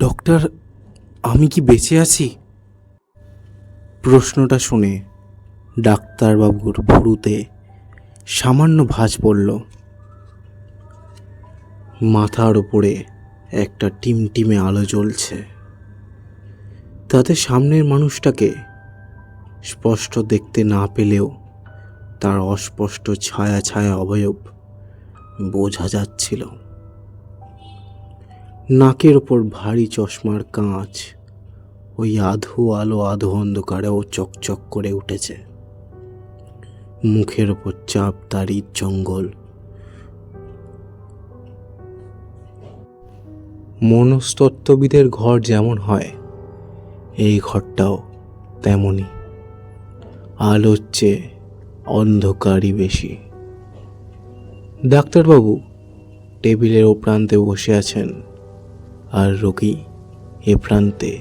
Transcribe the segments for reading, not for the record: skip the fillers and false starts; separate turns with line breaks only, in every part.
Doctor, আমি কি বেঁচে আছি? প্রশ্নটা শুনে ডাক্তারবাবুর ভুরুতে সামান্য ভাঁজ পড়ল। মাথার ওপরে একটা টিমটিমে আলো জ্বলছে, তাতে সামনের মানুষটাকে স্পষ্ট দেখতে না পেলেও তার অস্পষ্ট ছায়া ছায়া অবয়ব বোঝা যাচ্ছিল। নাকের ওপর ভারী চশমার কাঁচ ওই আধো আলো আধো অন্ধকারেও চকচক করে উঠেছে। মুখের ওপর চাপ দাড়ির জঙ্গল। মনস্তত্ত্ববিদের ঘর যেমন হয়, এই ঘরটাও তেমনই। আলোর চেয়ে অন্ধকারই বেশি। ডাক্তারবাবু টেবিলের ও প্রান্তে বসে আছেন, আর রোগী এ প্রান্তে।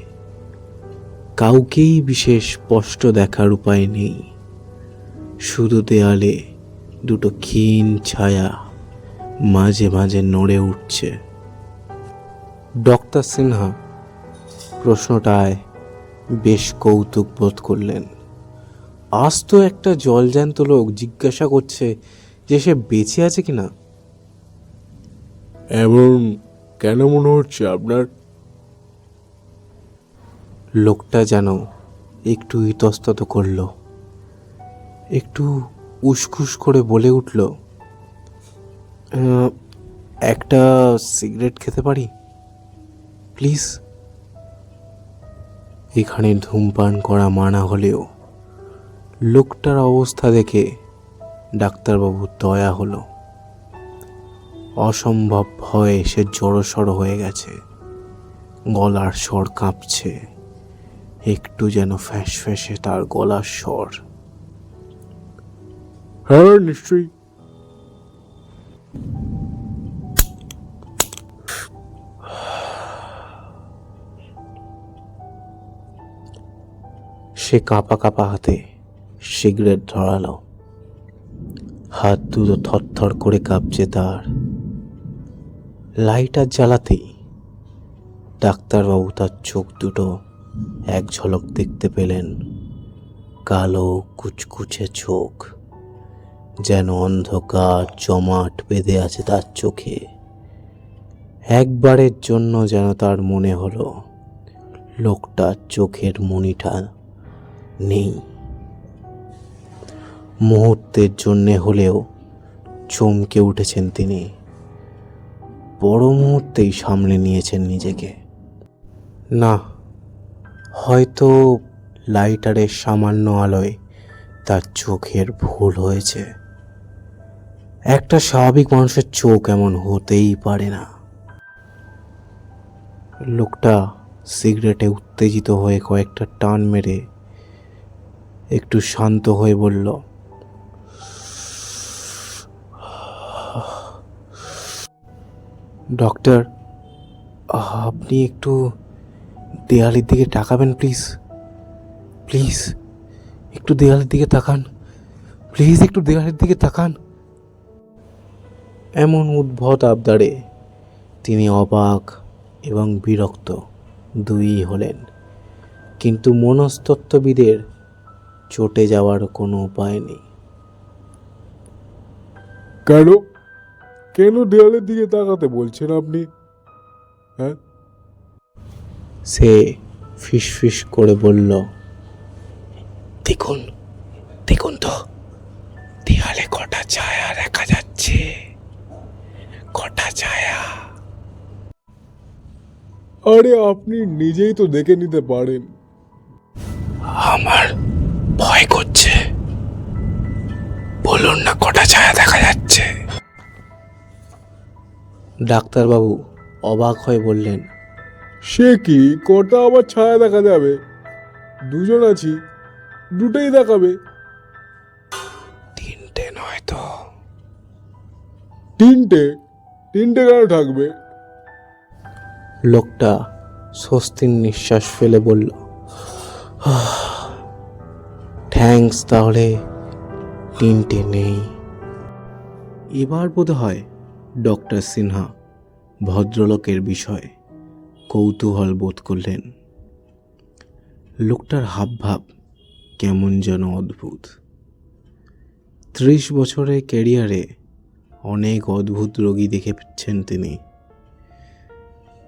কাউকেই বিশেষ স্পষ্ট দেখার উপায় নেই, শুধু দেয়ালে দুটো ক্ষীণ ছায়া মাঝে মাঝে নড়ে উঠছে। ডক্টর সিনহা প্রশ্নটায় বেশ কৌতুক বোধ করলেন। আজ তো একটা জলজ্যান্ত লোক জিজ্ঞাসা করছে যে সে বেঁচে আছে কিনা।
এমন কেন মনে হচ্ছে আপনার?
লোকটা যেন একটু ইতস্তত করল, একটু উসখুস করে বলে উঠল, একটা সিগারেট খেতে পারি প্লিজ? এখানে ধূমপান করা মানা হলেও লোকটার অবস্থা দেখে ডাক্তারবাবুর দয়া হলো। অসম্ভব ভয়ে সে জড়সড় হয়ে গেছে, গলার স্বর কাঁপছে, একটু যেন ফ্যাঁস ফ্যাঁসে তার গলার স্বর।
হ্যাঁ, নিশ্চয়ই।
সে কাঁপা কাঁপা হাতে সিগারেট ধরালো। হাত দুটো থরথর করে কাঁপছে তার। লাইটার জ্বালাতেই ডাক্তারবাবু তার চোখ দুটো এক ঝলক দেখতে পেলেন। কালো কুচকুচে চোখ, যেন অন্ধকার জমাট বেঁধে আছে তার চোখে। একবারের জন্য যেন তার মনে হলো লোকটার চোখের মণিটা নেই। মুহূর্তের জন্যে হলেও চমকে উঠেছেন তিনি। বড় মুহূর্তেই সামলে নিয়েছেন নিজেকে। না, হয়তো লাইটারের সামান্য আলোয় তার চোখের ভুল হয়েছে। একটা স্বাভাবিক মানুষের চোখ এমন হতেই পারে না। লোকটা সিগারেটে উত্তেজিত হয়ে কয়েকটা টান মেরে একটু শান্ত হয়ে বলল, ডক্টর, আপনি একটু দেয়ালের দিকে তাকাবেন প্লিজ? প্লিজ একটু দেয়ালের দিকে তাকান, প্লিজ একটু দেয়ালের দিকে তাকান। এমন উদ্ভট আবদারে তিনি অবাক এবং বিরক্ত দুইই হলেন, কিন্তু মনস্তত্ত্ববিদের চটে যাওয়ার কোনো উপায় নেই।
কেন কেন দেয়ালের দিকে তাকাতে বলছেন আপনি? হ্যাঁ,
সে ফিসফিস করে বলল, দেখুন দেখুন তো, দেয়ালে কটা ছায়া দেখা যাচ্ছে, কটা ছায়া।
আরে আপনি নিজেই তো দেখে নিতে পারেন।
আমার ভয় করছে, বলুন না কটা ছায়া দেখা যাচ্ছে। ডাক্তারবাবু অবাক হয়ে বললেন,
সে কি, কটা আবার ছায়া দেখা যাবে? দুজন আছি, দুটোই দেখাবে।
তিনটে নয় তো?
তিনটে? তিনটে কেন থাকবে?
লোকটা স্বস্তির নিঃশ্বাস ফেলে বলল, থ্যাঙ্কস, তাহলে তিনটে নেই। এবার বোধ হয় ডক্টর সিনহা ভদ্রলোকের বিষয়ে কৌতূহল বোধ করলেন। লোকটার হাবভাব কেমন যেন অদ্ভুত। 30 বছরের ক্যারিয়ারে অনেক অদ্ভুত রোগী দেখেছেন তিনি,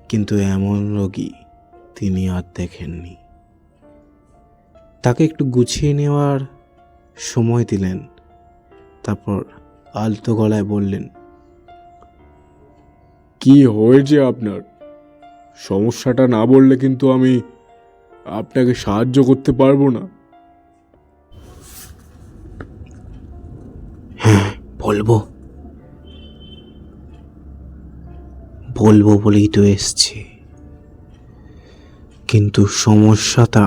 কিন্তু এমন রোগী তিনি আর দেখেননি। তাকে একটু গুছিয়ে নেওয়ার সময় দিলেন, তারপর আলতো গলায় বললেন,
কি হয়েছে আপনার? সমস্যাটা না বললে কিন্তু আমি আপনাকে সাহায্য করতে পারবো না।
হ্যাঁ বলবো বলবো বলেই তো এসছি, কিন্তু সমস্যাটা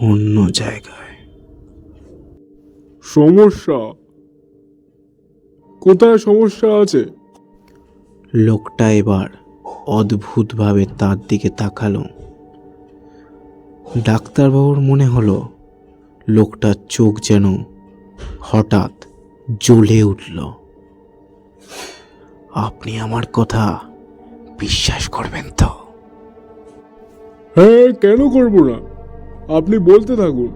অন্য জায়গায়।
সমস্যা? কোথায় সমস্যা আছে?
লোকটা এবার অদ্ভুতভাবে তার দিকে তাকালো। ডাক্তারবাবুর মনে হলো লোকটার চোখ যেন হঠাৎ জ্বলে উঠল। আপনি আমার কথা বিশ্বাস করবেন তো?
হ্যাঁ, কেন করবো না? আপনি বলতে থাকুন।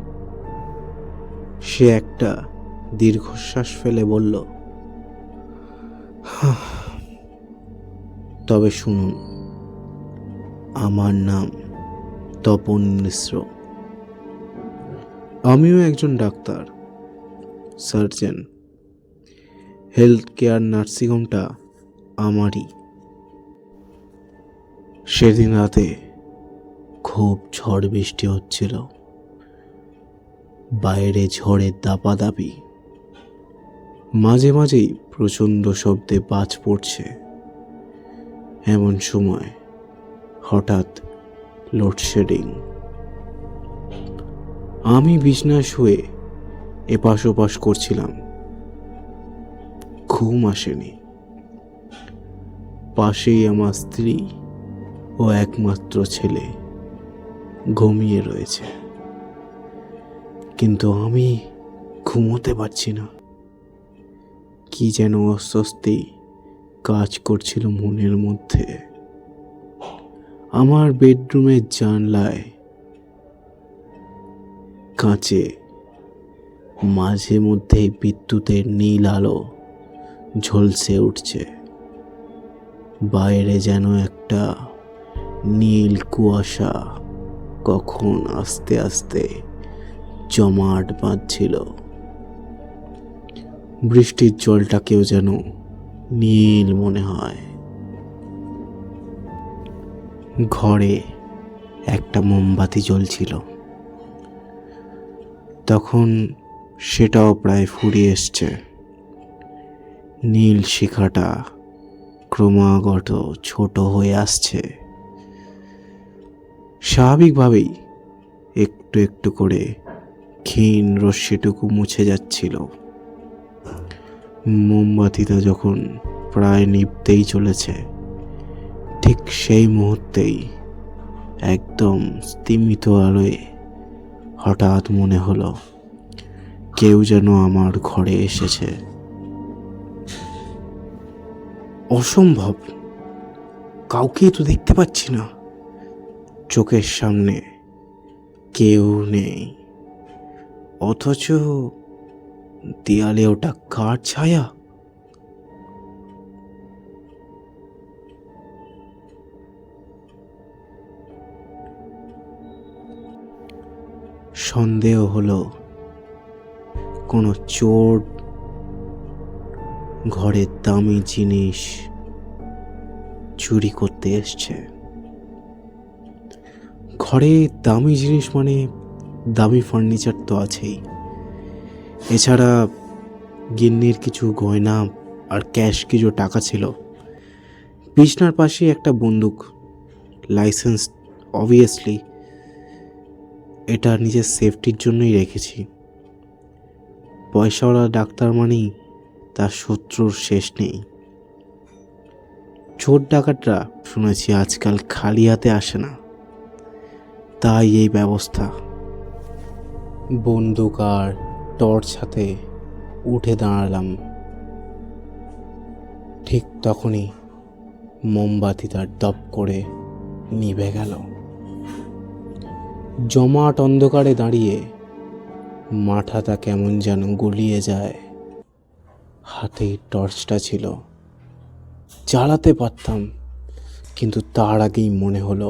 সে একটা দীর্ঘশ্বাস ফেলে বলল, তবে শুনুন, আমার নাম তপন মিশ্র। আমিও একজন ডাক্তার, সার্জন। হেলথ কেয়ার নার্সিংহোমটা আমারই। সেদিন রাতে খুব ঝড় বৃষ্টি হচ্ছিল, বাইরে ঝড়ের দাপাদাপি, মাঝে মাঝেই প্রচণ্ড শব্দে বাজ পড়ছে। এমন সময় হঠাৎ লোডশেডিং। আমি বিছনায় শুয়ে এপাশ ওপাশ করছিলাম, ঘুম আসেনি। পাশেই আমার স্ত্রী ও একমাত্র ছেলে ঘুমিয়ে রয়েছে, কিন্তু আমি ঘুমোতে পারছি না। কি যেন অস্বস্তি কাজ করছিল মনের মধ্যে। আমার বেডরুমের জানলায় কাঁচে মাঝে মধ্যেই বিদ্যুতের নীল আলো ঝলসে উঠছে। বাইরে যেন একটা নীল কুয়াশা কখন আস্তে আস্তে জমাট বাঁধছিল। বৃষ্টির জলটাকেও যেন নীল মনে হয়। ঘরে একটা মোমবাতি জ্বলছিল, তখন সেটাও প্রায় ফুরিয়ে এসছে। নীল শিখাটা ক্রমাগত ছোট হয়ে আসছে। স্বাভাবিকভাবেই একটু একটু করে ক্ষীণ রশ্মিটুকু মুছে যাচ্ছিল। মোমবাতিটা যখন প্রায় নিভতেই চলেছে, ঠিক সেই মুহূর্তেই একদম স্তিমিত আলোয় হঠাৎ মনে হলো কেউ যেন আমার ঘরে এসেছে। অসম্ভব, কাউকেই তো দেখতে পাচ্ছি না। চোখের সামনে কেউ নেই, অথচ দেয়ালে ওটা কার ছায়া? সন্দেহ হলো কোনো চোর ঘরের দামি জিনিস চুরি করতে এসছে। ঘরে দামি জিনিস মানে দামি ফার্নিচার তো আছেই, এছাড়া গিন্নির কিছু গয়না আর ক্যাশ কিছু টাকা ছিল। বিছনার পাশে একটা বন্দুক, লাইসেন্স অবভিয়াসলি। এটা নিজের সেফটির জন্যই রেখেছি। পয়সাওয়ালা ডাক্তার মানেই তার শত্রুর শেষ নেই। চোর ডাকাতরা শুনেছি আজকাল খালি হাতে আসে না, তাই এই ব্যবস্থা। বন্দুক আর টর্চ হাতে উঠে দাঁড়ালাম। ঠিক তখনই মোমবাতিটা দপ করে নিভে গেল। জমাট অন্ধকারে দাঁড়িয়ে মাথাটা কেমন যেন গুলিয়ে যায়। হাতে টর্চটা ছিল, জ্বালাতে পারতাম, কিন্তু তার আগেই মনে হলো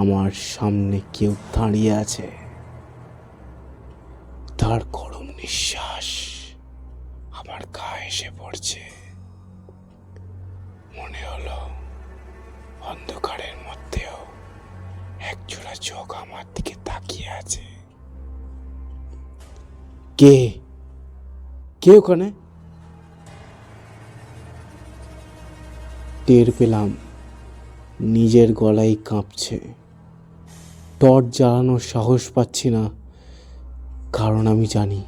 আমার সামনে কেউ দাঁড়িয়ে আছে। তার গরম নিঃশ্বাস আমার গায়ে এসে পড়ছে। মনে হলো অন্ধকারের মধ্যেও একজোড়া চোখ আমার দিকে তাকিয়ে আছে। কে কে ওখানে? টের পেলাম নিজের গলায় কাঁপছে। টর্চ জ্বালানোর সাহস পাচ্ছি না, কারণ আমি জানি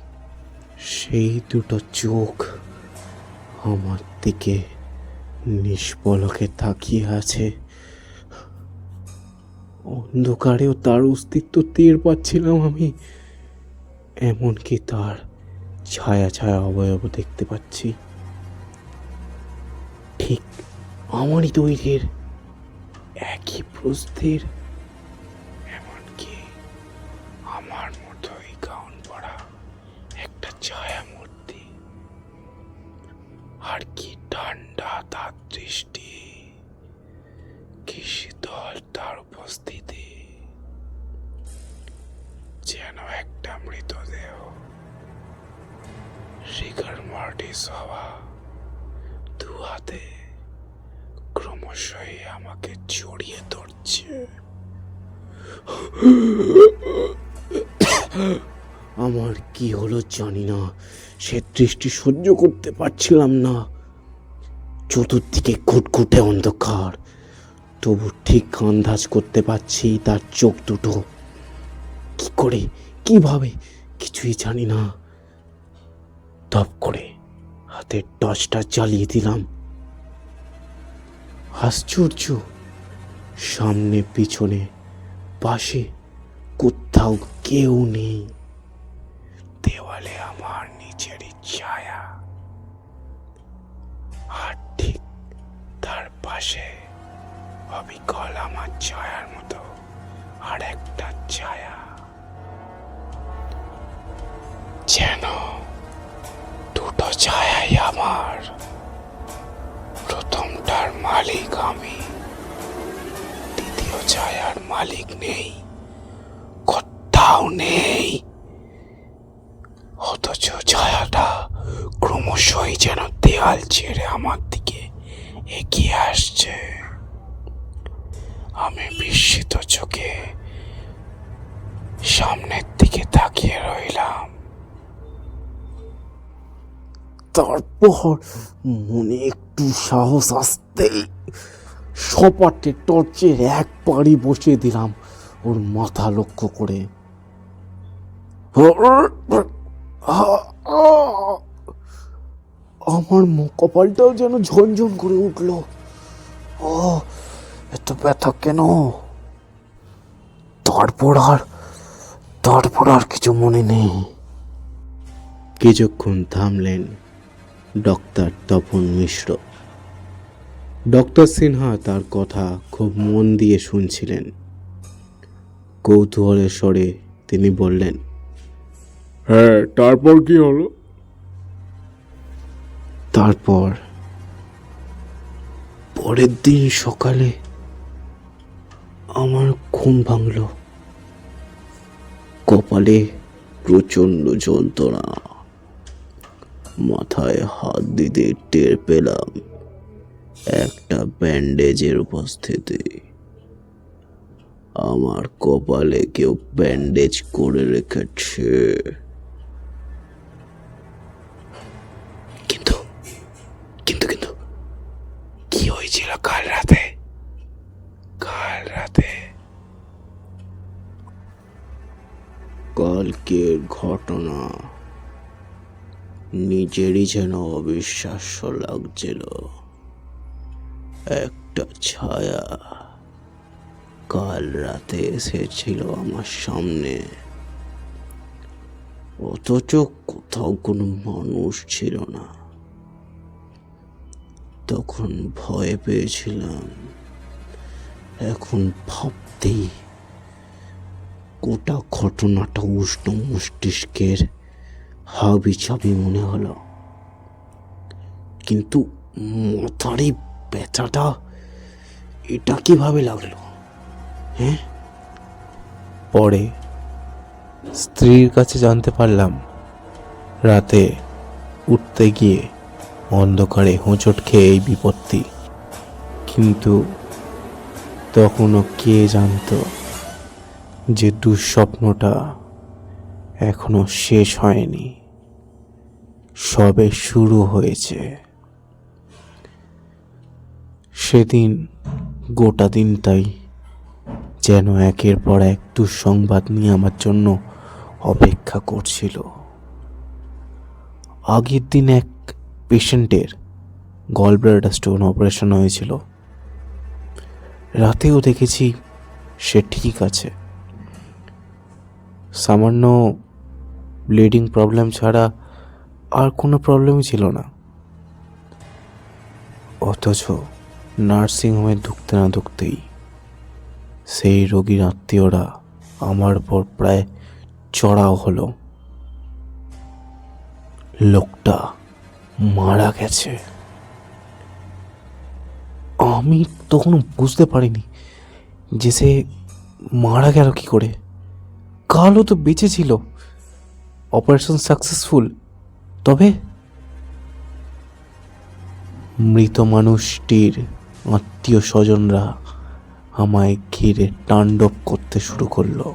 সেই দুটো চোখ আমার দিকে নিষ্পলকে তাকিয়ে আছে। অন্ধকারেও তার অস্তিত্ব টের পাচ্ছিলাম আমি, এমনকি তার ছায়া ছায়া অবয়ব দেখতে পাচ্ছি, ঠিক আমারই দৈর্ঘ্যের, একই প্রস্থের, এমনকি আমার মতোই গাউন পরা একটা ছায়া মূর্তি। আর কি ঠান্ডা তার দৃষ্টি, কি শীতল তার উপস্থিতি, যেন একটা মৃতদেহ রিগার মর্টিস হওয়া দু হাতে ক্রমশই আমাকে জড়িয়ে ধরছে। আমার কি হলো জানি না, সে দৃষ্টি সহ্য করতে পারছিলাম না। চতুর্দিকে ঘুটঘুটে অন্ধকার, তবু ঠিক আন্দাজ করতে পারছি তার চোখ দুটো। কি করে, কিভাবে, কিছুই জানি না। তপ করে হাতের টর্চটা জ্বালিয়ে দিলাম। আশ্চর্য, সামনে পিছনে পাশে কোথাও কেউ নেই। দেওয়ালে আমার নিজেরই ছায়া, আর ঠিক তার পাশে অবিকল আমার ছায়ার মতো আর একটা ছায়া, যেন দুটো ছায়াই আমার। প্রথমটার মালিক আমি, দ্বিতীয় ছায়ার মালিক নেই, কোথাও নেই। অথচ ছায়াটা ক্রমশই যেন দেয়াল ছেড়ে আমার দিকে এগিয়ে আসছে। আমি বিস্মিত চোখে সামনের দিকে তাকিয়ে রইলাম। তারপর মনে একটু সাহস আসতেই সপাটে টর্চের এক পাড়ি বসিয়ে দিলাম ওর মাথা লক্ষ্য করে। আমার কপালটাও যেন ঝনঝন করে উঠল। ও, এত ব্যথা কেন? তারপর আর কিছু মনে নেই। কিছুক্ষণ থামলেন ডক্টর তপন মিশ্র। ডক্টর সিনহা তার কথা খুব মন দিয়ে শুনছিলেন। কৌতূহলের স্বরে তিনি বললেন,
হ্যাঁ, তারপর কি হলো?
তারপর পরের দিন সকালে আমার ঘুম ভাঙল। কপালে প্রচন্ড যন্ত্রণা, মাথায় হাত দিতে টের পেলাম একটা ব্যান্ডেজের উপস্থিতি। আমার কপালে কেউ ব্যান্ডেজ করে রেখেছে। কিন্তু কিন্তু কিন্তু কি হয়েছিল কাল রাতে? কালকের ঘটনা নিজেরই যেন অবিশ্বাস্য লাগছিল। একটা ছায়া কাল রাতে এসেছিল আমার সামনে, অথচ কোথাও কোনো মানুষ ছিল না। তখন ভয় পেয়েছিলাম এখন ভাবতেই গোটা ঘটনাটা উষ্ণ মস্তিষ্কের হাবিজাবি মনে হলো। কিন্তু মাথার এই ব্যথাটা এটা কিভাবে লাগলো? হ্যাঁ, পরে স্ত্রীর কাছে জানতে পারলাম রাতে উঠতে গিয়ে অন্ধকারে হোঁচট খেয়ে এই বিপত্তি। কিন্তু তখনও কে জানতো যে দুঃস্বপ্নটা এখনো শেষ হয়নি, সবে শুরু হয়েছে। সেদিন গোটা দিনটাই যেন একের পর এক দুঃসংবাদ নিয়ে আমার জন্য অপেক্ষা করছিল। আগের দিন এক পেশেন্টের গলব্লাডার স্টোন অপারেশন হয়েছিল। রাতেও দেখেছি সে ঠিক আছে, সামান্য ব্লিডিং প্রবলেম ছাড়া আর কোনো প্রবলেমই ছিল না। অথচ নার্সিংহোমে ঢুকতে না ঢুকতেই সেই রোগীর আত্মীয়রা আমার উপর প্রায় চড়াও হলো। লোকটা মারা গেছে। আমি তখন বুঝতে পারিনি যে সে মারা গেল কি করে। কালও তো বেঁচে ছিল, অপারেশন সাকসেসফুল। তবে মৃত মানুষটির আত্মীয় স্বজনরা আমায় ঘিরে তাণ্ডব করতে শুরু করলো।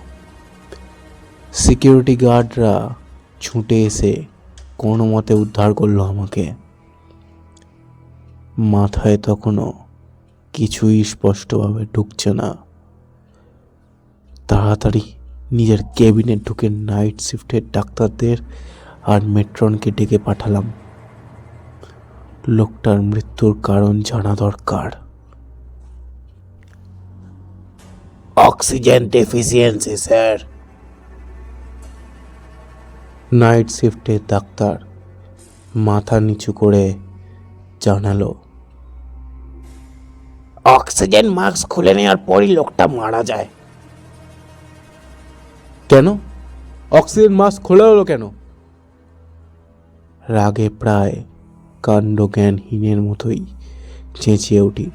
সিকিউরিটি গার্ডরা ছুটে এসে কোনো মতে উদ্ধার করলো আমাকে। মাথায় তখনও কিছুই স্পষ্টভাবে ঢুকছে না। তাড়াতাড়ি নিজের কেবিনে ঢুকে নাইট শিফটের ডাক্তারদের আর মেট্রনকে ডেকে পাঠালাম। লোকটার মৃত্যুর কারণ জানা দরকার। Oxygen deficiency sir. নাইট শিফটের ডাক্তার মাথা নিচু করে জানালো, অক্সিজেন মাস্ক খুলে নেওয়ার পরই লোকটা মারা যায়। কেন অক্সিজেন মাস্ক খোলা হলো কেন? রাগে প্রায় কাণ্ডজ্ঞানহীনের মতোই চেঁচিয়ে উঠি।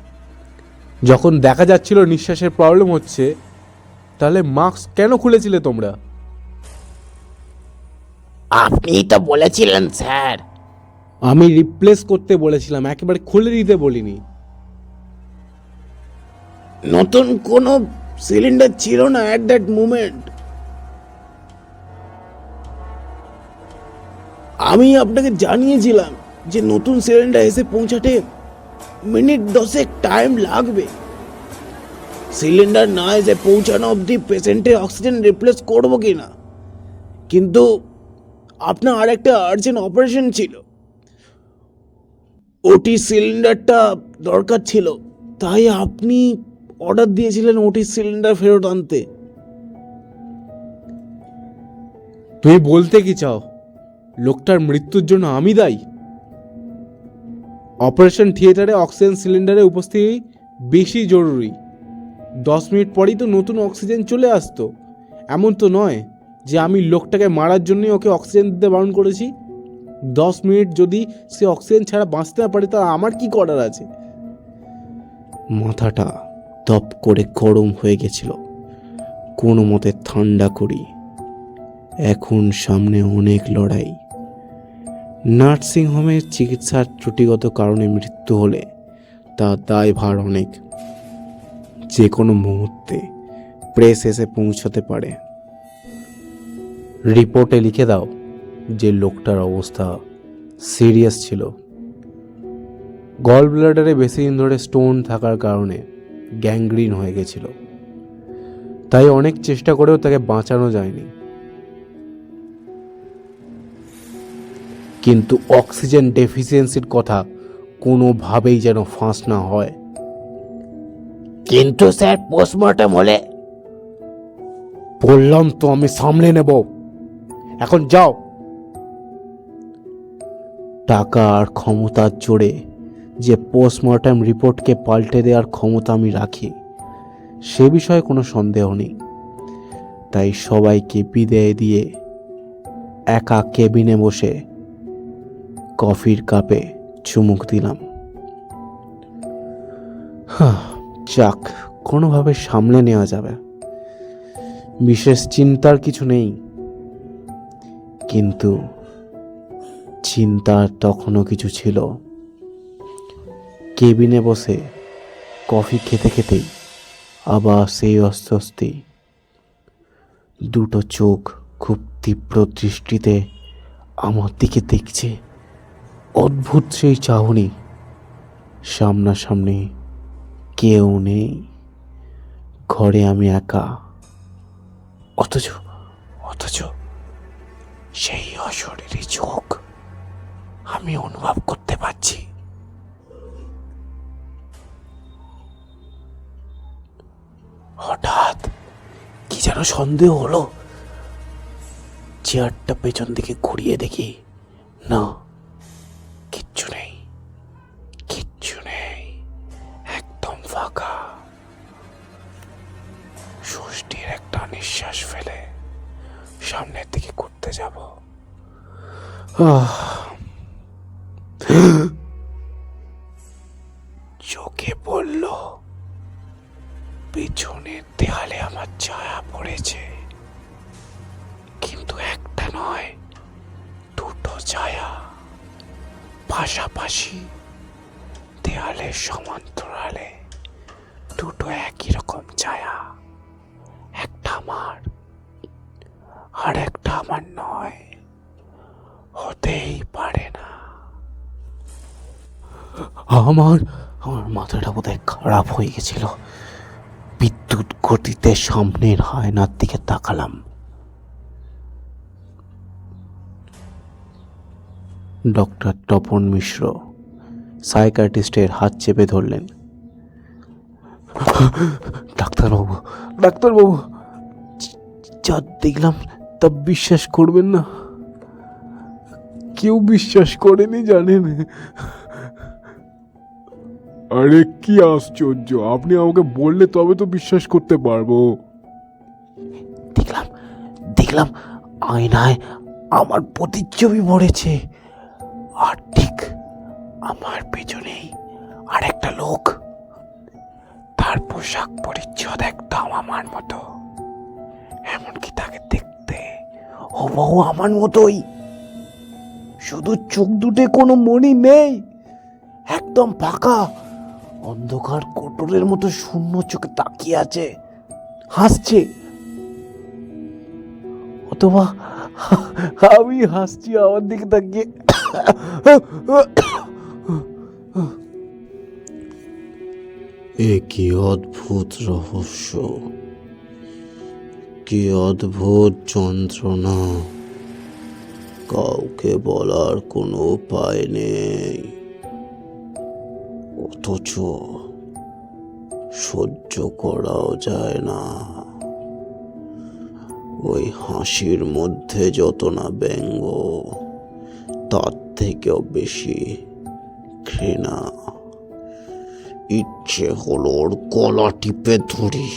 যখন দেখা যাচ্ছিল নিঃশ্বাসের প্রবলেম হচ্ছে, তাহলে মাস্ক কেন খুলেছিলে তোমরা?
আপনিই তো বলেছিলেন স্যার।
আমি রিপ্লেস করতে বলেছিলাম, একেবারে খুলে দিতে বলিনি।
নতুন কোনো সিলিন্ডার ছিল না অ্যাট দ্যাট মুমেন্ট। আমি আপনাকে জানিয়েছিলাম যে নতুন সিলিন্ডার এসে পৌঁছাতে মিনিট 10 টাইম লাগবে। সিলিন্ডার না এসে পৌঁছানো অবধি পেশেন্টের অক্সিজেন রিপ্লেস করবো কিনা। কিন্তু আপনার আর একটা আর্জেন্ট অপারেশন ছিল, ওটি সিলিন্ডারটা দরকার ছিল, তাই আপনি অর্ডার দিয়েছিলেন ওটি সিলিন্ডার ফেরত আনতে।
তুমি বলতে কি চাও লোকটার মৃত্যুর জন্য আমি দায়ী? অপারেশন থিয়েটারে অক্সিজেন সিলিন্ডারের উপস্থিতি বেশি জরুরি। 10 মিনিট পরেই তো নতুন অক্সিজেন চলে আসতো। এমন তো নয় যে আমি লোকটাকে মারার জন্যই ওকে অক্সিজেন দিতে বারণ করেছি। 10 মিনিট যদি সে অক্সিজেন ছাড়া বাঁচতে না পারে, তা আমার কি করার আছে? মাথাটা তপ করে গরম হয়ে গেছিল। কোনো মতে ঠান্ডা করি। এখন সামনে অনেক লড়াই। নার্সিংহোমের চিকিৎসার ত্রুটিগত কারণে মৃত্যু হলে তার দায়ভার অনেক। যে কোনো মুহূর্তে প্রেস এসে পৌঁছতে পারে। রিপোর্টে লিখে দাও যে লোকটার অবস্থা সিরিয়াস ছিল। গল ব্লাডারে বেশি দিন ধরে স্টোন থাকার কারণে গ্যাংগ্রিন হয়ে গেছিল। তাই অনেক চেষ্টা করেও তাকে বাঁচানো যায়নি। কিন্তু অক্সিজেন ডেফিসিয়েন্সির কথা কোনোভাবেই যেন ফাঁস না হয়।
কিন্তু স্যার পোস্টমর্টম হলে।
বললাম তো আমি সামলে নেব। এখন যাও। টাকা আর ক্ষমতার জোরে যে পোস্টমর্টম রিপোর্টকে পাল্টে দেওয়ার ক্ষমতা আমি রাখি, সে বিষয়ে কোনো সন্দেহ নেই। তাই সবাইকে বিদায় দিয়ে একা কেবিনে বসে কফির কাপে চুমুক দিলাম। যাক, কোনোভাবে সামলে নেওয়া যাবে, বিশেষ চিন্তার কিছু নেই। কিন্তু চিন্তার তখনও কিছু ছিল। কেবিনে বসে কফি খেতে খেতেই আবার সেই অস্বস্তি। দুটো চোখ খুব তীব্র দৃষ্টিতে আমার দিকে দেখছে। অদ্ভুত সেই চাহনি। সামনাসামনি কেউ নেই, ঘরে আমি একা। অথচ অথচ সেই অশরীরী চোখ আমি অনুভব করতে পারছি। হঠাৎ কি যেন সন্দেহ হলো। চেয়ারটা পেছন দিকে ঘুরিয়ে দেখি, না, কিচ্ছু নেই, কিচ্ছু নেই, একদম ফাঁকা। ষষ্ঠীর একটা নিঃশ্বাস ফেলে সামনের দিকে ঘুরতে যাব। চোখে পড়ল পেছনের দেয়ালে আমার ছায়া পড়েছে, কিন্তু একটা নয়, দুটো ছায়া পাশাপাশি দেয়ালের সমান্তরালে। দুটো একই রকম ছায়া, একটা আমার আর একটা আমার নয়, হতেই পারে না। আমার আমার মাথাটা বোধহয় খারাপ হয়ে গেছিল। বিদ্যুৎ গতিতে সামনের আয়নার দিকে তাকালাম। ডক্টর তপন মিশ্র সাইকিয়াট্রিস্টের হাত চেপে ধরলেন। ডাক্তারবাবু, ডাক্তারবাবু, যা দেখলাম তা বিশ্বাস করবেন না।
কেউ বিশ্বাস করেনি জানেন। আরে কি আশ্চর্য, আপনি আমাকে বললে তবে তো বিশ্বাস করতে পারবো।
দেখলাম দেখলাম আয়নায় আমার প্রতিচ্ছবি পড়েছে, আর ঠিক আমার পেছনেই আর একটা লোক। তার পোশাক পরিচ্ছদ একদম আমার মতো, এমনকি তাকে দেখতে হুবহু আমার মতোই। শুধু চোখ দুটে কোনো মণি নেই, একদম ফাঁকা। অন্ধকার কোটরের মতো শূন্য চোখে তাকিয়ে আছে, হাসছে। অথবা আমি হাসছি আমার দিকে তাকিয়ে। এ কি অদ্ভুত রহস্য, কি অদ্ভুত যন্ত্রণা, কাউকে বলার কোনো উপায় নেই, অথচ সহ্য করাও যায় না। ওই হাসির মধ্যে যত না ব্যঙ্গ, তার থেকেও বেশি ঘৃণা। ইচ্ছে হলো ওর গলা টিপে ধরি।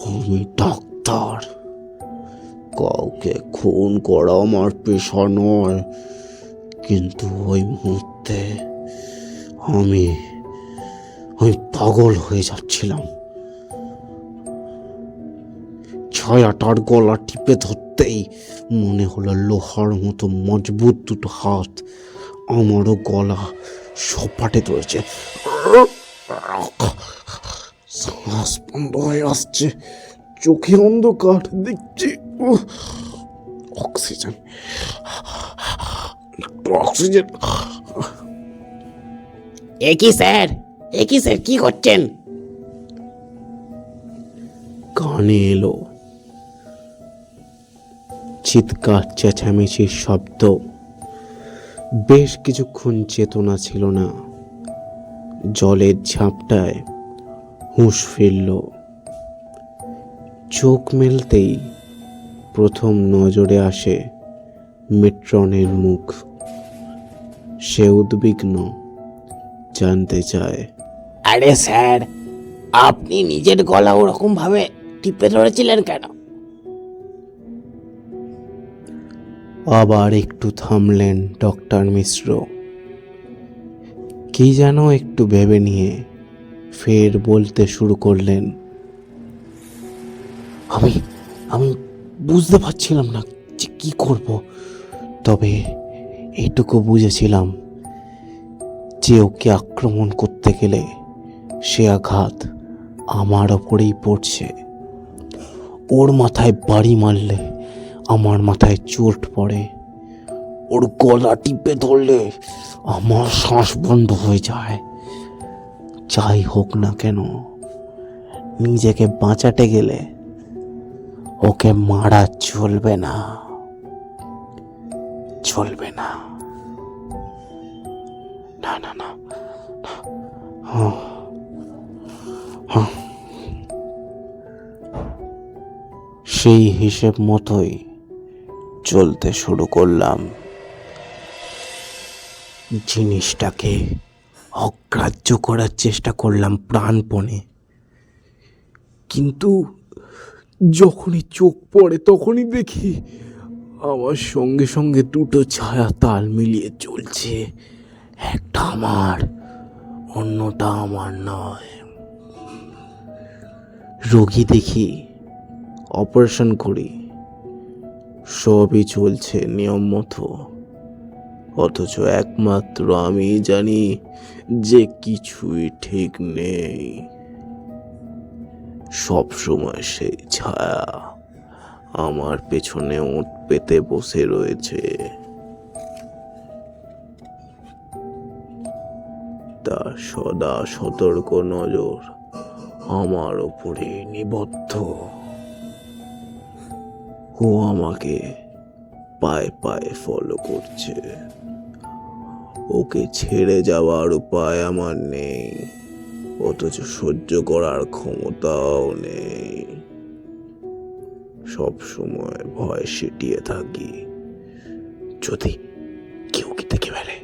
আমি ডাক্তার, কাউকে খুন করা আমার পেশা নয়, কিন্তু ওই মুহূর্তে আমি পাগল হয়ে যাচ্ছিলাম। ছায়াটার গলা টিপে ধরতেই মনে হলো লোহার মতো মজবুত দুটো হাত আমারও গলা সপাটে ধরেছে। শ্বাস বন্ধ হয়ে আসছে, চোখে অন্ধকার দেখছি। অক্সিজেন, একটু অক্সিজেন।
একই স্যার, একই স্যার, কি করছেন?
কানে এলো চিৎকার, চেঁচামেচির শব্দ। বেশ কিছুক্ষণ চেতনা ছিল না। জলের ঝাপটায় হুঁশ ফিরল। চোখ মেলতেই প্রথম নজরে আসে মেট্রনের মুখ। সে উদ্বিগ্ন, জানতে চায়,
আরে স্যার, আপনি নিজের গলা ওরকম ভাবে টিপে ধরেছিলেন কেন?
আবার একটু থামলেন ডক্টর মিশ্র। কি যেন একটু ভেবে নিয়ে ফের বলতে শুরু করলেন। আমি আমি বুঝতে পারছিলাম না যে কি করব, তবে এইটুকু বুঝেছিলাম যে ওকে আক্রমণ করতে গেলে সে আঘাত আমার ওপরেই পড়ছে। ওর মাথায় বাড়ি মারলে আমার মাথায় চোট পড়ে, ওর গলা টিপে ধরলে আমার শ্বাস বন্ধ হয়ে যায়। যাই হোক না কেন, নিজেকে বাঁচাতে গেলে ওকে মারা চলবে না, চলবে না, না না না। সেই হিসেব মতোই চলতে শুরু করলাম। জিনিসটাকে অগ্রাহ্য করার চেষ্টা করলাম প্রাণপণে, কিন্তু যখনই চোখ পড়ে তখনই দেখি আমার সঙ্গে সঙ্গে দুটো ছায়া তাল মিলিয়ে চলছে। একটা আমার, অন্যটা আমার নয়। রোগী দেখি, অপারেশন করি, সবই চলছে নিয়ম মতো, অথচ একমাত্র আমি জানি যে কিছুই ঠিক নেই। সব সময় সেই ছায়া আমার পেছনে ওঁট পেতে বসে রয়েছে। তার সদা সতর্ক নজর আমার উপরে নিবদ্ধ। ও আমাকে পায়ে পায়ে ফলো করছে। ওকে ছেড়ে যাওয়ার উপায় আমার নেই, অথচ সহ্য করার ক্ষমতাও নেই। সব সময় ভয় সিটিয়ে থাকি, যদি কেউ কি দেখে ফেলে,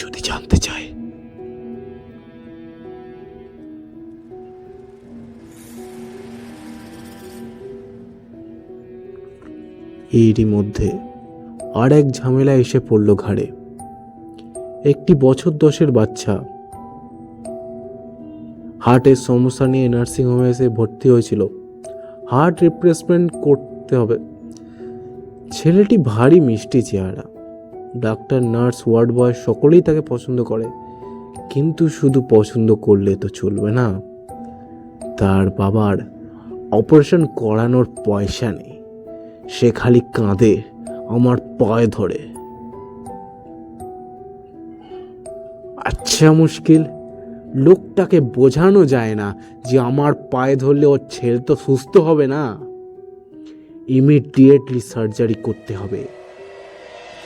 যদি জানতে চায়। এরই মধ্যে আর এক ঝামেলা এসে পড়ল ঘাড়ে। একটি বছর 10-এর বাচ্চা হার্টের সমস্যা নিয়ে নার্সিংহোমে এসে ভর্তি হয়েছিল। হার্ট রিপ্লেসমেন্ট করতে হবে। ছেলেটি ভারী মিষ্টি চেহারা, ডাক্তার, নার্স, ওয়ার্ড বয় সকলেই তাকে পছন্দ করে। কিন্তু শুধু পছন্দ করলে তো চলবে না, তার বাবার অপারেশন করানোর পয়সা নেই। সে খালি কাঁদে, আমার পায়ে ধরে। আচ্ছা মুশকিল, লোকটাকে বোঝানো যায় না যে আমার পায়ে ধরলে ওর ছেলে তো সুস্থ হবে না, ইমিডিয়েটলি সার্জারি করতে হবে।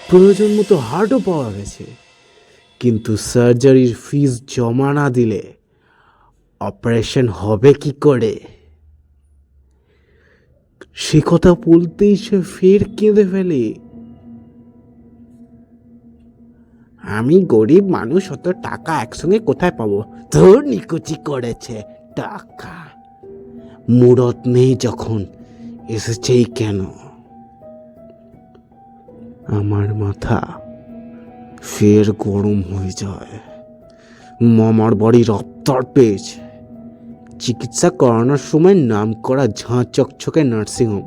প্রয়োজন মতো হার্টও পাওয়া গেছে, কিন্তু সার্জারির ফিস জমা না দিলে অপারেশন হবে কি করে? সে কথা বলতেই সে ফের কেঁদে ফেলে। আমি গরিব মানুষ, অত টাকা একসঙ্গে কোথায় পাবো? তোর নিকুচি করেছে টাকা, মুরত নেই যখন এসেছেই কেন? আমার মাথা ফের গরম হয়ে যায়। মামার বাড়ি রপ্তার পেয়েছে, চিকিৎসা করানোর সময় নাম করা ঝাঁ চকচকে নার্সিংহোম,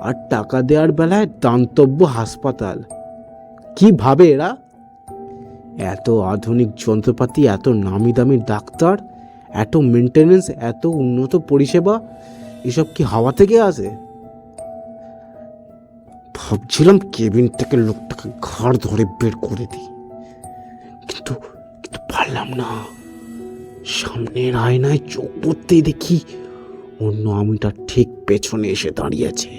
আর টাকা দেওয়ার বেলায় দান্তব্য হাসপাতাল। কি ভাবে এরা? এত আধুনিক যন্ত্রপাতি, এত নামি দামি ডাক্তার, এত মেনটেনেন্স, এত উন্নত পরিষেবা, এসব কি হাওয়া থেকে আসে? ভাবছিলাম কেবিন থেকে লোকটাকে ঘাড় ধরে বের করে দিই, কিন্তু কিন্তু পারলাম না। সামনের আয়নায় চোখ পড়তেই দেখি অন্য আমিটা ঠিক পেছনে এসে দাঁড়িয়েছে।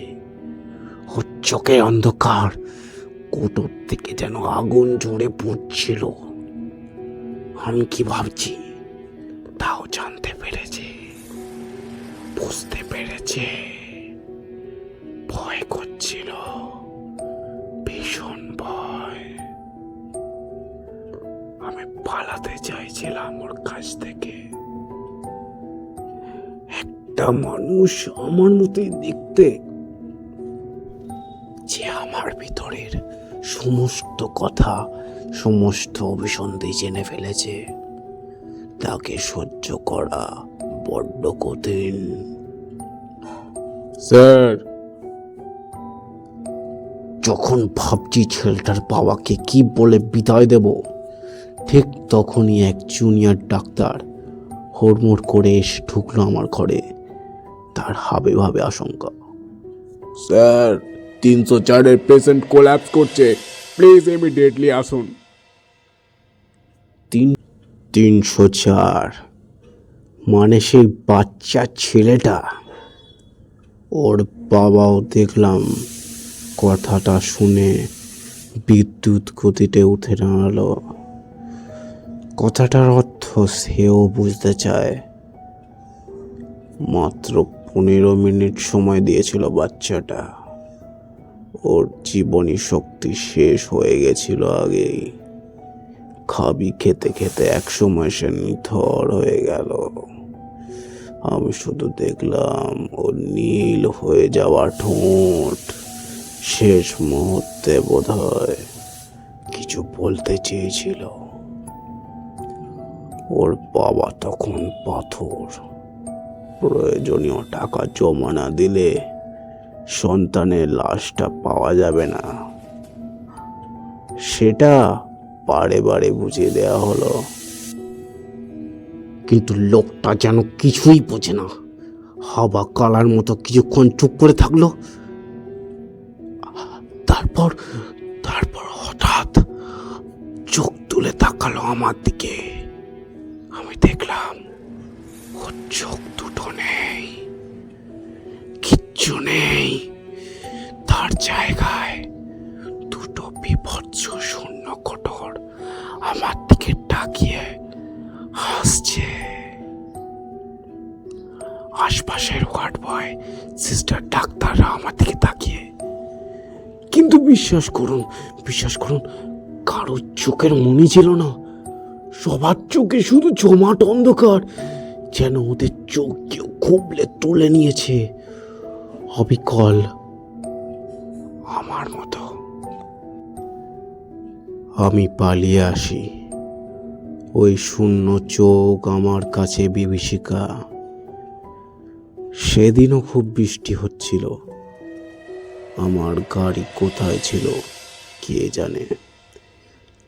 ওর চোখে অন্ধকার, কোটর থেকে যেন আগুন ঝরে পড়ছিল। আমি কি ভাবছি তাও জানতে পেরেছে, বুঝতে পেরেছে। ভয় করছিল, ভীষণ ভয়। আমি পালাতে চাইছিলাম ওর কাছ থেকে,
একটা মানুষ আমার মতোই দেখতে, যে আমার ভিতরের সমস্ত কথা, সমস্ত অভিসন্ধি জেনে ফেলেছে, তাকে সহ্য করা বড্ড কঠিন।
স্যার,
যখন ভাবছি ছেলেটার বাবাকে কি বলে বিদায় দেব, ঠিক তখনই এক জুনিয়র ডাক্তার হুড়মুড় করে এসে ঢুকলো আমার ঘরে। তার হাবে ভাবে আশঙ্কা।
স্যার, 304-এর পেশেন্ট কোল্যাপস করছে, প্লিজ ইমিডিয়েটলি আসুন।
304 মানে সেই বাচ্চা ছেলেটা? ওর বাবাও দেখলাম কথাটা শুনে বিদ্যুৎ গতিতে উঠে দাঁড়ালো। কথাটার অর্থ সেও বুঝতে চায়। মাত্র 15 মিনিট সময় দিয়েছিল বাচ্চাটা। ওর জীবনী শক্তি শেষ হয়ে গেছিল আগেই। খাবি খেতে খেতে একসময় সে নিথর হয়ে গেল। আমি শুধু দেখলাম ওর নীল হয়ে যাওয়া ঠোঁট। শেষ মুহূর্তে বোধহয় কিছু বলতে চেয়েছিল। ওর বাবা তখন পাথর। প্রয়োজনীয় টাকা জমা না দিলে সন্তানের লাশটা পাওয়া যাবে না, সেটা বারে বারে বুঝিয়ে দেওয়া হলো। কিন্তু লোকটা যেন কিছুই বোঝে না। হাবা কালার মতো কিছুক্ষণ চুপ করে থাকলো। তারপর তারপর হঠাৎ চোখ তুলে তাকালো আমার দিকে। আমি দেখলাম ওর চোখ দুটো নেই, কিচ্ছু নেই। তার জায়গায় দুটো বিভৎস শূন্য কোটর আমার দিকে তাকিয়ে হাসছে। আশপাশের ওয়ার্ড বয়, সিস্টার, ডাক্তাররা আমার দিকে তাকিয়ে। কিন্তু বিশ্বাস করুন, কারোর চোখের মনি ছিল না। সবার চোখে শুধু জমাট অন্ধকার, যেন ওদের চোখ কেউ খুবলে তুলে নিয়েছে। অবিকল, আমার মতো। আমি পালিয়ে আসি। ওই শূন্য চোখ আমার কাছে বিভীষিকা। সেদিনও খুব বৃষ্টি হচ্ছিল। আমার গাড়ি কোথায় ছিল কে জানে।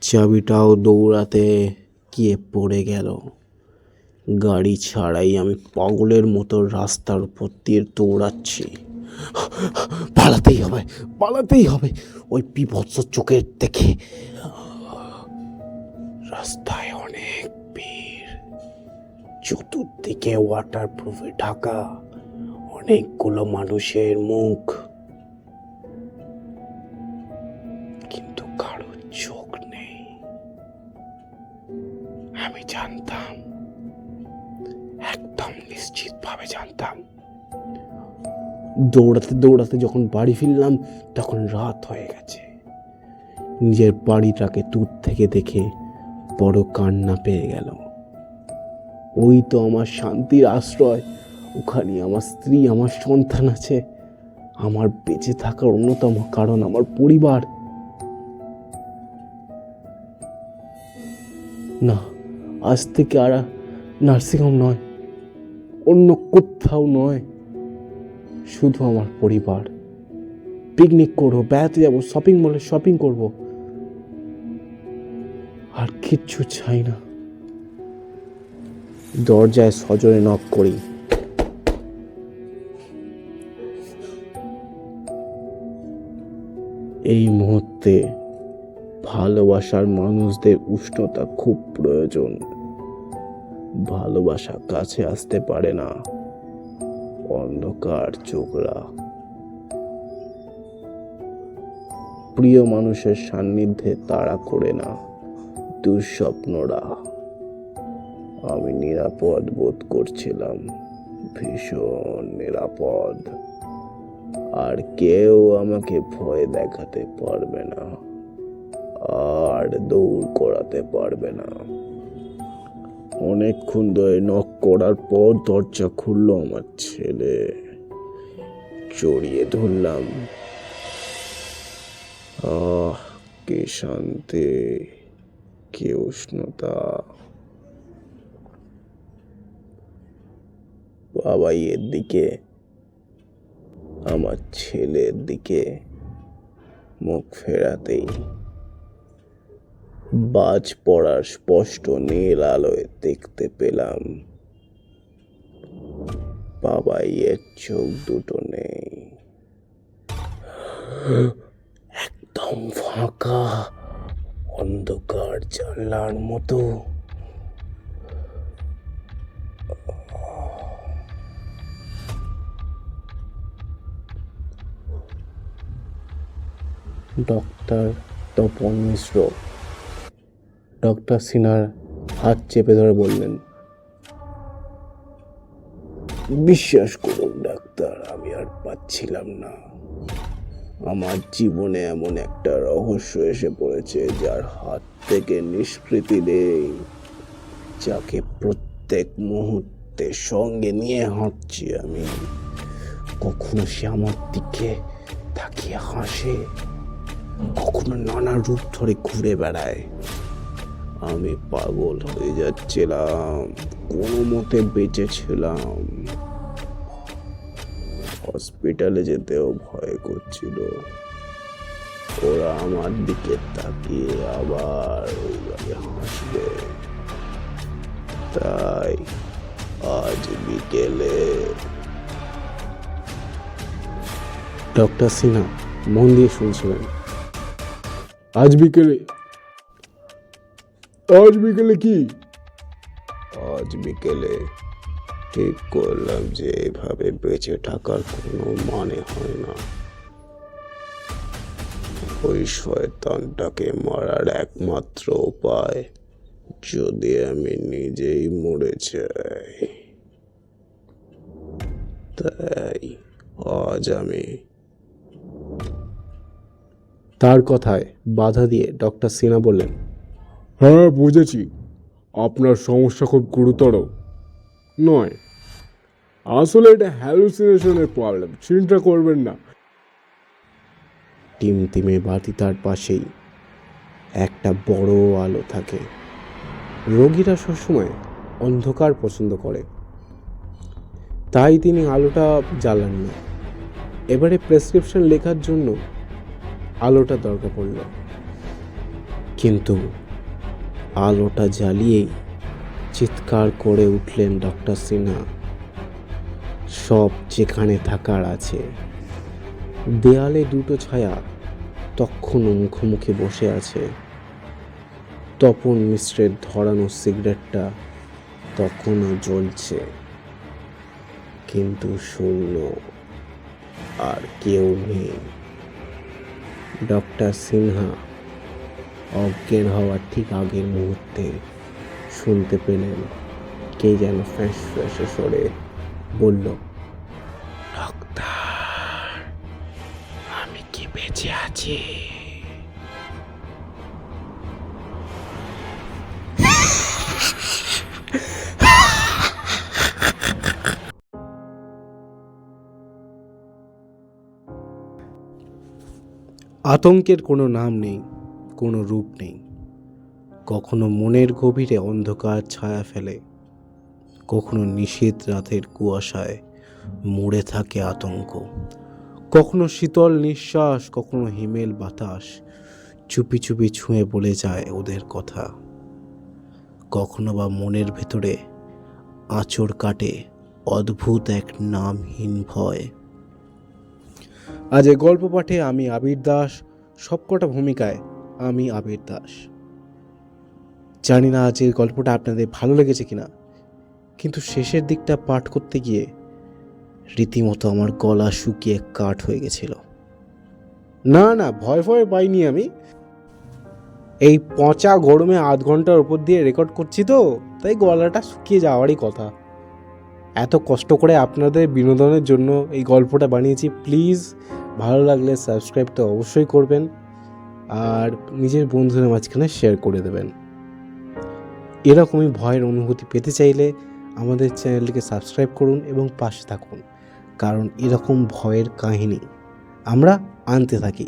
চাবিটাও দৌড়াতে গিয়ে পড়ে গেল। গাড়ি ছাড়াই আমি পাগলের মতো রাস্তার উপর দিয়ে দৌড়াচ্ছি। পালাতেই হবে ওই বিভৎস চোখের দেখে। রাস্তায় অনেক ভিড়, চতুর্দিকে ওয়াটারপ্রুফে ঢাকা অনেকগুলো মানুষের মুখ, কিন্তু কারোর চোখ নেই। আমি জানতাম, একদম নিশ্চিতভাবে জানতাম। দৌড়াতে যখন বাড়ি ফিরলাম তখন রাত হয়ে গেছে। নিজের বাড়িটাকে দূর থেকে দেখে বড় কান্না পেয়ে গেল। ওই তো আমার শান্তির আশ্রয়। ওখানে আমার স্ত্রী, আমার সন্তান আছে। আমার বেঁচে থাকার অন্যতম কারণ আমার পরিবার। না, আজ থেকে আর নার্সিংহোম নয়, অন্য কোথাও নয়, শুধু আমার পরিবার। পিকনিক করবো, বেড়াতে যাবো, শপিং মলে শপিং করবো, আর কিচ্ছু চাই না। দরজায় সজোরে নক করি। এই মুহূর্তে ভালোবাসার মানুষদের উষ্ণতা খুব প্রয়োজন। ভালোবাসা কাছে আসতে পারে না, অন্ধকার চোখরা। প্রিয় মানুষের সান্নিধ্যে তাড়া করে না, দুঃস্বপ্নরা। আমি নিরাপদ বোধ করছিলাম, ভীষণ নিরাপদ। আর কেউ আমাকে ভয় দেখাতে পারবে না, আর দৌড় করাতে পারবে না। অনেকক্ষণ ধরে নক করার পর দরজা খুললো আমার ছেলে। জড়িয়ে ধরলাম। আহ, কি শান্তি, কি উষ্ণতা। বাবাই এর দিকে, আমার ছেলের দিকে মুখ ফেরাতেই বাজ পড়ার স্পষ্ট নীল আলোয় দেখতে পেলাম বাবাইয়ের চোখ দুটো নেই, একদম ফাঁকা, অন্ধকার জানলার মতো। ডক্টর তপন মিশ্র ডক্টর সিনহার হাত চেপে ধরে বললেন, বিশ্বাস করুন ডাক্তার, আমি আর পাচ্ছিলাম না। আমার জীবনে এমন একটা রহস্য এসে পড়েছে যার হাত থেকে নিষ্কৃতি নেই, যাকে প্রত্যেক মুহূর্তে সঙ্গে নিয়ে হাঁটছি আমি। কখনো সে আমার দিকে তাকিয়ে হাসে, কখনো নানা রূপ ধরে ঘুরে বেড়ায়। আমি পাগল হয়ে যাচ্ছিলাম, কোনো মতে বেঁচেছিলাম। হসপিটালে যেতেও ভয় করছিল, ওরা আমার দিকে তাকিয়ে আবার ওইভাবে হাসবে। তাই আজ বিকেলে। ডক্টর সিনহা মন দিয়ে শুনছিলেন।
আজ বিকেলে? আজ বিকেলে কি?
আজ বিকেলে ঠিক করলাম যে এভাবে বেঁচে থাকার কোনো মানে হয় না। ওই শয়তানটাকে মারার একমাত্র উপায় যদি আমি নিজেই মরে যাই। তাই আজ আমি।
তার কথায় বাধা দিয়ে ডক্টর সিনহা বললেন,
হ্যাঁ বুঝেছি, আপনার সমস্যা খুব গুরুতর নয়। আসলে এটা হ্যালুসিনেশনের প্রবলেম, চিন্তা করবেন না।
টিমটিমে বাতি তার পাশেই একটা বড় আলো থাকে। রোগীরা সবসময় অন্ধকার পছন্দ করে, তাই তিনি আলোটা জ্বালান না। এবারে প্রেসক্রিপশন লেখার জন্য আলোটা দরকার পড়ল, কিন্তু আলোটা জ্বালিয়েই চিৎকার করে উঠলেন ডক্টর সিনহা, সব যেখানে থাকার আছে। দেয়ালে দুটো ছায়া তখনও মুখোমুখি বসে আছে। তপন মিশ্রের ধরানো সিগারেটটা তখনও জ্বলছে, কিন্তু শূন্য, আর কেউ নেই। ডক্টর সিনহা অজ্ঞান হওয়ার ঠিক আগের মুহূর্তে শুনতে পেলেন কে যেন ফ্যাঁস ফ্যাঁসে সরে বলল, ডাক্তার, আমি কি বেঁচে আছি? আতঙ্কের কোনো নাম নেই, কোনো রূপ নেই। কখনো মনের গভীরে অন্ধকার ছায়া ফেলে, কখনো নিশীথ রাতের কুয়াশায় মুড়ে থাকে আতঙ্ক। কখনো শীতল নিঃশ্বাস, কখনো হিমেল বাতাস চুপি চুপি ছুঁয়ে বলে যায় ওদের কথা। কখনো বা মনের ভেতরে আঁচড় কাটে অদ্ভুত এক নামহীন ভয়। আজ এই গল্প পাঠে আমি আবির দাস, সবকটা ভূমিকায় আমি আবির দাস। জানি না আজকের গল্পটা আপনাদের ভালো লেগেছে কিনা, কিন্তু শেষের দিকটা পাঠ করতে গিয়ে রীতিমতো আমার গলা শুকিয়ে কাঠ হয়ে গেছিল। না না, ভয় ভয় পাইনি আমি। এই পচা গরমে আধ ঘন্টার উপর দিয়ে রেকর্ড করছি তো, তাই গলাটা শুকিয়ে যাওয়ারই কথা। এত কষ্ট করে আপনাদের বিনোদনের জন্য এই গল্পটা বানিয়েছি। প্লিজ ভালো লাগলে সাবস্ক্রাইব তো অবশ্যই করবেন, আর নিজের বন্ধুদের মাঝখানে শেয়ার করে দেবেন। এরকমই ভয়ের অনুভূতি পেতে চাইলে আমাদের চ্যানেলটিকে সাবস্ক্রাইব করুন এবং পাশে থাকুন, কারণ এরকম ভয়ের কাহিনী আমরা আনতে থাকি।